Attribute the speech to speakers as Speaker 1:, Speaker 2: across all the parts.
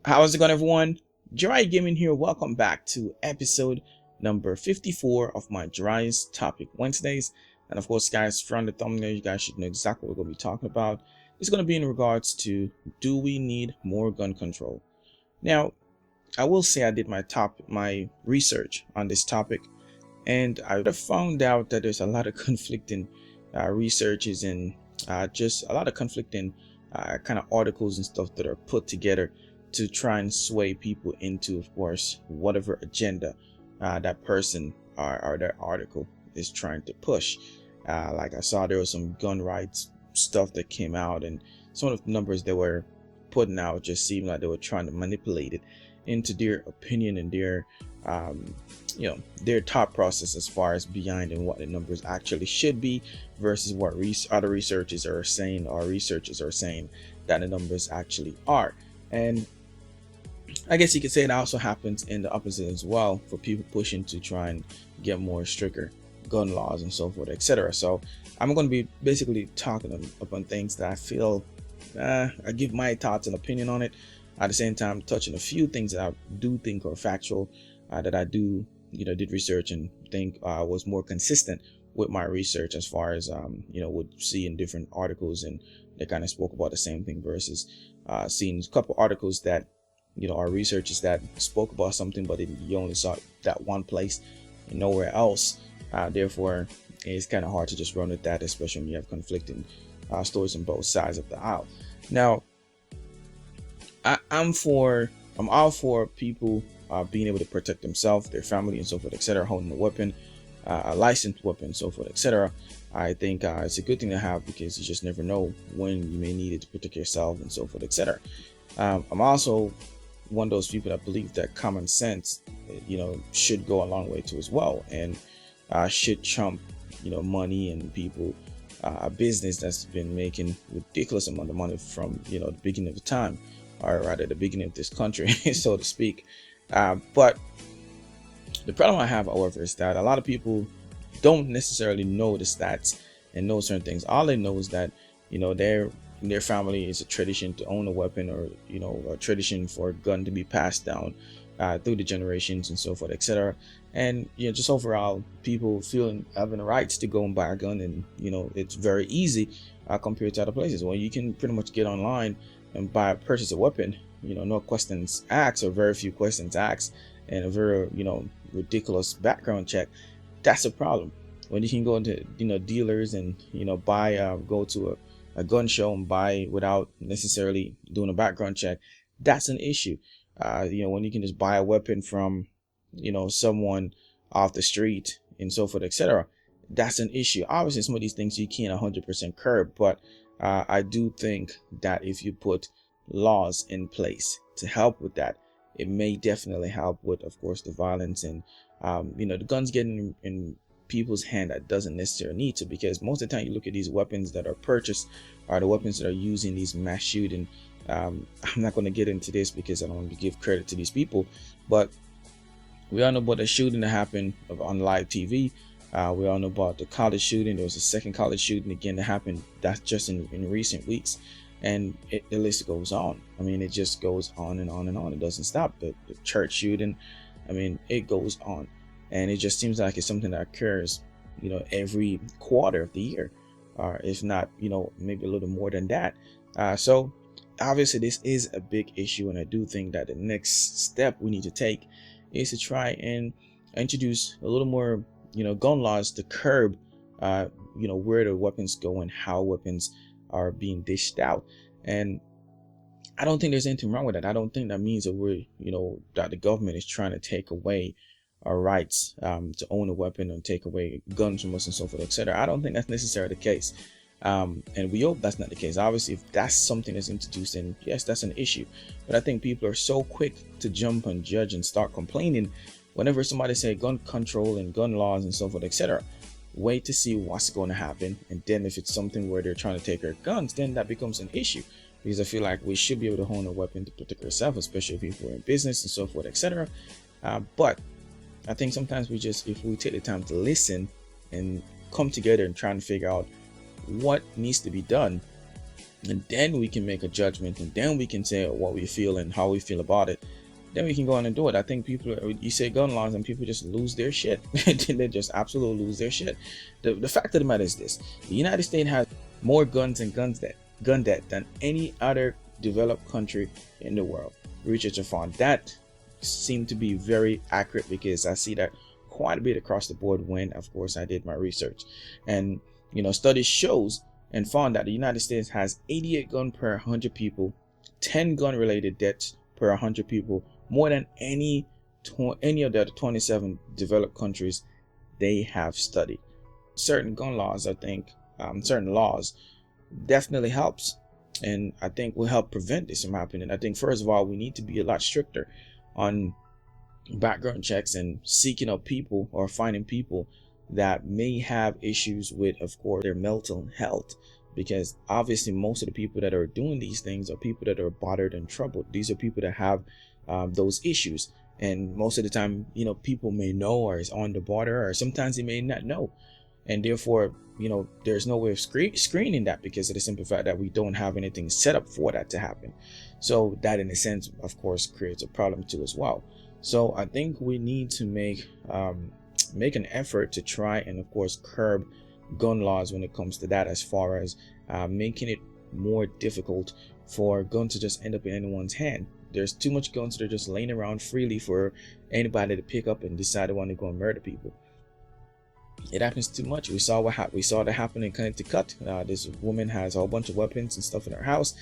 Speaker 1: How's it going, everyone? JiraiyaGaming here. Welcome back to episode number 54 of my Jiraiya's Topic Wednesdays. And of course, guys, from the thumbnail, you guys should know exactly what we're going to be talking about. It's going to be in regards to, do we need more gun control? Now, I will say I did my research on this topic, and I found out that there's a lot of conflicting researches and just a lot of conflicting kind of articles and stuff that are put together to try and sway people into, of course, whatever agenda that person or their article is trying to push. Like I saw there was some gun rights stuff that came out, and some of the numbers they were putting out just seemed like they were trying to manipulate it into their opinion and their their thought process as far as behind and what the numbers actually should be versus what other researchers are saying that the numbers actually are. And I guess you could say it also happens in the opposite as well, for people pushing to try and get more stricter gun laws and so forth, etc. So I'm going to be basically talking upon things that I feel I give my thoughts and opinion on it. At the same time, touching a few things that I do think are factual, that I do did research and think was more consistent with my research, as far as would see in different articles, and they kind of spoke about the same thing versus seeing a couple articles that are researchers that spoke about something, but you only saw that one place and nowhere else. Therefore, it's kind of hard to just run with that, especially when you have conflicting stories on both sides of the aisle. Now, I'm all for people being able to protect themselves, their family, and so forth, etc. Holding a weapon, a licensed weapon, so forth, etc. I think it's a good thing to have, because you just never know when you may need it to protect yourself and so forth, etc. I'm also one of those people that believe that common sense, should go a long way too as well, and should trump, money and people, a business that's been making ridiculous amount of money from, the beginning of the time, or rather the beginning of this country, so to speak. But the problem I have, however, is that a lot of people don't necessarily know the stats and know certain things. All they know is that, their family is a tradition to own a weapon, or a tradition for a gun to be passed down through the generations and so forth, etc. And just overall, people feeling having the rights to go and buy a gun, and it's very easy compared to other places where you can pretty much get online and purchase a weapon, no questions asked, or very few questions asked, and a very ridiculous background check. That's a problem. When you can go into dealers and buy go to a gun show and buy without necessarily doing a background check, that's an issue. When you can just buy a weapon from someone off the street and so forth, etc., that's an issue. Obviously, some of these things you can't 100% curb, but I do think that if you put laws in place to help with that, it may definitely help with, of course, the violence and the guns getting in people's hand that doesn't necessarily need to, because most of the time you look at these weapons that are purchased are the weapons that are used in these mass shooting. I'm not going to get into this because I don't want to give credit to these people, but we all know about the shooting that happened on live TV. We all know about the college shooting. There was a second college shooting again that happened. That's just in recent weeks, and the list goes on. I mean, it just goes on and on and on. It doesn't stop. The church shooting, I mean, it goes on, and it just seems like it's something that occurs, every quarter of the year, or if not, maybe a little more than that. So obviously, this is a big issue, and I do think that the next step we need to take is to try and introduce a little more gun laws to curb where the weapons go and how weapons are being dished out. And I don't think there's anything wrong with that. I don't think that means that we're that the government is trying to take away our rights to own a weapon and take away guns from us and so forth, etc. I don't think that's necessarily the case. And we hope that's not the case. Obviously, if that's something that's introduced, then yes, that's an issue. But I think people are so quick to jump and judge and start complaining whenever somebody say gun control and gun laws and so forth, etc. Wait to see what's going to happen, and then if it's something where they're trying to take our guns, then that becomes an issue. Because I feel like we should be able to own a weapon to protect ourselves, especially if people are in business and so forth, etc. But I think sometimes if we take the time to listen and come together and try and figure out what needs to be done, and then we can make a judgment, and then we can say what we feel and how we feel about it. Then we can go on and do it. I think people, you say gun laws and people just lose their shit. They just absolutely lose their shit. The fact of the matter is this: the United States has more guns and gun debt than any other developed country in the world. Research have found that seemed to be very accurate, because I see that quite a bit across the board when, of course, I did my research. And studies shows and found that the United States has 88 gun per 100 people, 10 gun related deaths per 100 people, more than any of the other 27 developed countries they have studied. Certain gun laws, I think, certain laws definitely helps, and I think will help prevent this, in my opinion. I think first of all, we need to be a lot stricter on background checks and seeking out people or finding people that may have issues with, of course, their mental health, because obviously most of the people that are doing these things are people that are bothered and troubled. These are people that have those issues, and most of the time, people may know or is on the border, or sometimes they may not know, and therefore, there's no way of screening that, because of the simple fact that we don't have anything set up for that to happen. So that, in a sense, of course, creates a problem too as well. So I think we need to make an effort to try and, of course, curb gun laws when it comes to that, as far as making it more difficult for guns to just end up in anyone's hand. There's too much guns that are just laying around freely for anybody to pick up and decide they want to go and murder people. It happens too much. We saw that happen in Connecticut. This woman has a whole bunch of weapons and stuff in her house.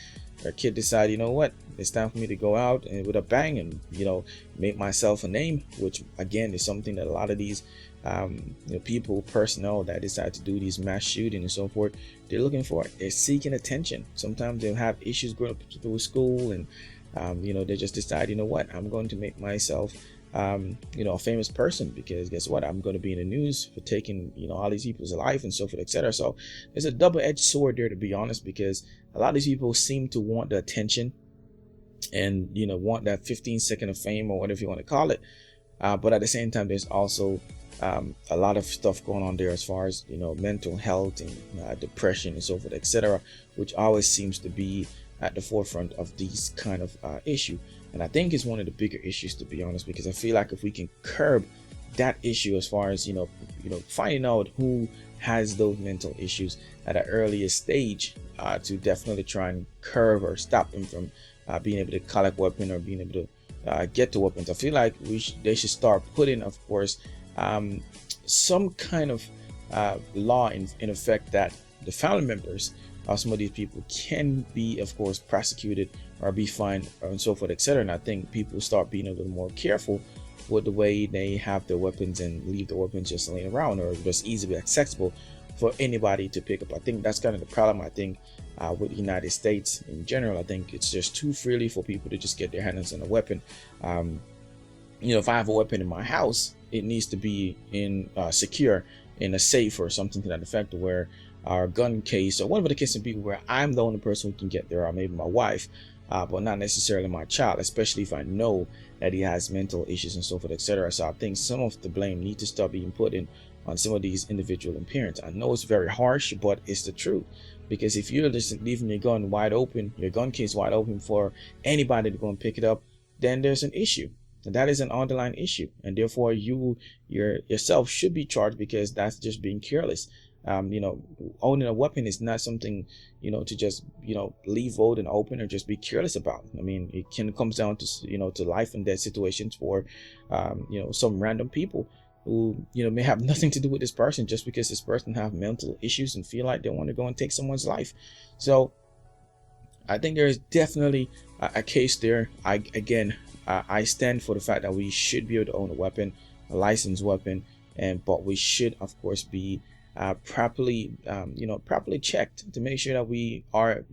Speaker 1: Her kid decided, you know what, it's time for me to go out and with a bang and make myself a name, which again is something that a lot of these personnel that decide to do these mass shooting and so forth, they're looking for. They're seeking attention. Sometimes they'll have issues growing up through school, and they just decide, you know what, I'm going to make myself a famous person, because guess what, I'm going to be in the news for taking all these people's life and so forth, etc. So there's a double-edged sword there, to be honest, because a lot of these people seem to want the attention and want that 15-second of fame, or whatever you want to call it, but at the same time, there's also a lot of stuff going on there as far as mental health and depression and so forth, etc., which always seems to be at the forefront of these kind of issue. And I think it's one of the bigger issues, to be honest, because I feel like if we can curb that issue, as far as finding out who has those mental issues at an earlier stage, to definitely try and curb or stop them from being able to collect weapons or being able to get to weapons. I feel like they should start putting, of course, some kind of law in effect that the family members of some of these people can be, of course, prosecuted or be fined and so forth, etc. And I think people start being a little more careful with the way they have their weapons and leave the weapons just laying around or just easily accessible for anybody to pick up. I think that's kind of the problem, I think, with the United States in general. I think it's just too freely for people to just get their hands on a weapon. If I have a weapon in my house, it needs to be secure in a safe or something to that effect, where our gun case or whatever the case may be, where I'm the only person who can get there, or maybe my wife, but not necessarily my child, especially if I know that he has mental issues and so forth, etc. So I think some of the blame needs to start being put in on some of these individual parents. I know it's very harsh, but it's the truth, because if you're just leaving your gun wide open, your gun case wide open for anybody to go and pick it up, then there's an issue. And that is an underlying issue, and therefore you yourself should be charged, because that's just being careless. Owning a weapon is not something to just leave out and open or just be careless about. I mean, it comes down to to life and death situations for some random people who may have nothing to do with this person, just because this person have mental issues and feel like they want to go and take someone's life. So I think there is definitely a case there. I stand for the fact that we should be able to own a weapon, a licensed weapon, but we should, of course, be properly checked to make sure that we are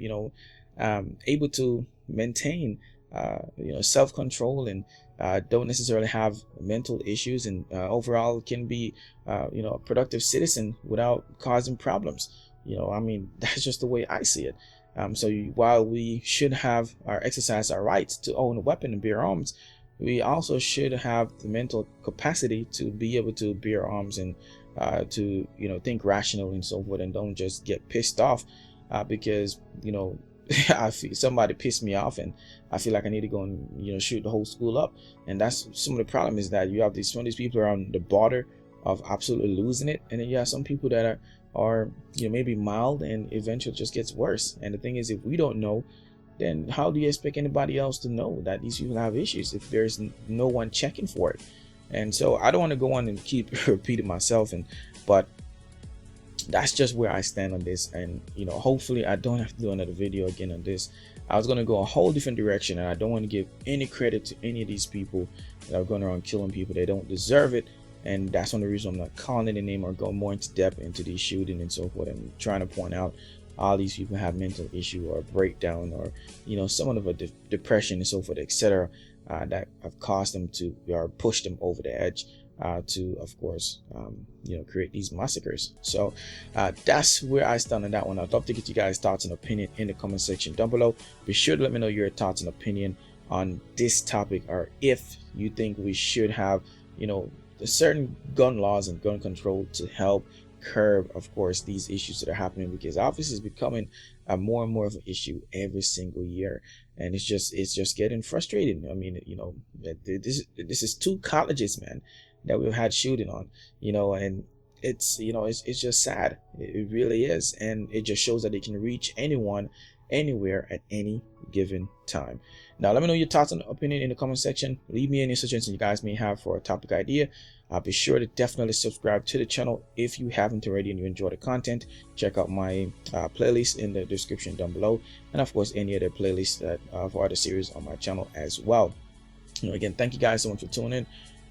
Speaker 1: able to maintain self-control and don't necessarily have mental issues, and overall can be a productive citizen without causing problems. I mean, that's just the way I see it. So while we should have exercise our rights to own a weapon and bear arms, we also should have the mental capacity to be able to bear arms and to think rationally and so forth, and don't just get pissed off because I feel somebody pissed me off, and I feel like I need to go and shoot the whole school up. And that's some of the problem, is that you have some of these people are on the border of absolutely losing it, and then you have some people that are maybe mild, and eventually just gets worse. And the thing is, if we don't know, then how do you expect anybody else to know that these people have issues if there's no one checking for it? And so I don't want to go on and keep repeating myself, but that's just where I stand on this. And hopefully I don't have to do another video again on this. I was going to go a whole different direction, and I don't want to give any credit to any of these people that are going around killing people. They don't deserve it, and that's one of the reasons I'm not calling it a name or going more into depth into these shooting and so forth. I'm trying to point out all these people have mental issue or breakdown, or somewhat of a depression and so forth, etc., that have caused them to, or pushed them over the edge to, of course, create these massacres. So that's where I stand on that one. I'd love to get you guys' thoughts and opinion in the comment section down below. Be sure to let me know your thoughts and opinion on this topic, or if you think we should have certain gun laws and gun control to help curb, of course, these issues that are happening, because obviously it's becoming more and more of an issue every single year, and it's just getting frustrating. I mean, this is 2 colleges, man, that we've had shooting on, and it's it's just sad. It really is, and it just shows that it can reach anyone, anywhere, at any given time. Now let me know your thoughts and opinion in the comment section. Leave me any suggestions you guys may have for a topic idea. Be sure to definitely subscribe to the channel if you haven't already and you enjoy the content. Check out my playlist in the description down below, and of course any other playlists that for other series on my channel as well. Again, thank you guys so much for tuning in.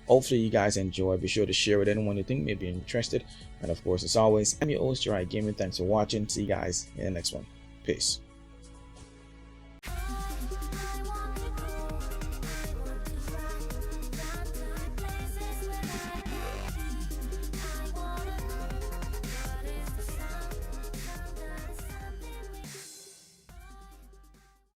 Speaker 1: Hopefully you guys enjoy. Be sure to share with anyone you think may be interested, and of course, as always, I'm your host, JiraiyaGaming. Thanks for watching. See you guys in the next one. Peace.